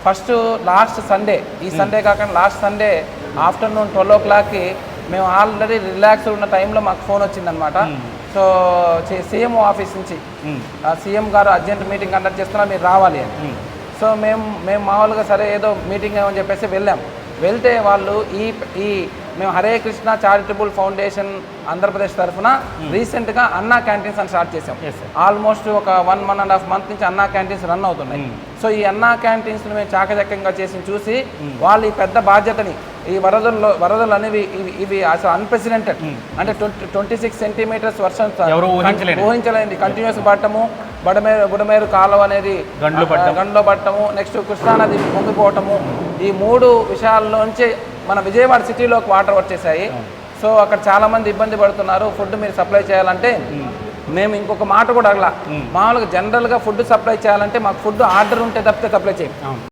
First last Sunday, ఈ Sunday కాకుండా last Sunday afternoon 12 o'clockకి మేము ఆల్రెడీ రిలాక్స్ ఉన్న టైంలో మాకు ఫోన్ వచ్చిందనమాట. సో సీఎం ఆఫీస్ నుంచి సీఎం గారు అర్జెంట్ మీటింగ్ కండక్ట్ చేస్తున్నా, మీరు రావాలి అని. సో మేము మామూలుగా సరే ఏదో మీటింగ్ అని చెప్పేసి వెళ్ళాం. వెళ్తే వాళ్ళు మేము హరే కృష్ణ చారిటబుల్ ఫౌండేషన్ ఆంధ్రప్రదేశ్ తరఫున రీసెంట్గా అన్నా క్యాంటీన్స్ అని స్టార్ట్ చేసాం. ఆల్మోస్ట్ ఒక 1.5 months నుంచి అన్నా క్యాంటీన్స్ రన్ అవుతున్నాయి. సో ఈ అన్నా క్యాంటీన్స్ని మేము చాకచక్యంగా చేసి చూసి వాళ్ళు ఈ పెద్ద బాధ్యతని, ఈ వరదలు అనేవి ఇవి అసలు అన్ప్రెసిడెంటెడ్, అంటే 26 centimeters వర్షం ఊహించలేంది. కంటిన్యూస్ పట్టము, బుడమేరు కాలువ అనేది గండ్లో పట్టము, నెక్స్ట్ కృష్ణానది పొంగిపోవటము, ఈ 3 విషయాల్లోంచి మన విజయవాడ సిటీలోకి వాటర్ వచ్చేసాయి. సో అక్కడ చాలామంది ఇబ్బంది పడుతున్నారు. ఫుడ్ మీరు సప్లై చేయాలంటే మేము ఇంకొక మాట కూడా అడగలా, మామూలుగా జనరల్గా ఫుడ్ సప్లై చేయాలంటే మాకు ఫుడ్ ఆర్డర్ ఉంటే తప్పితే సప్లై చేయం.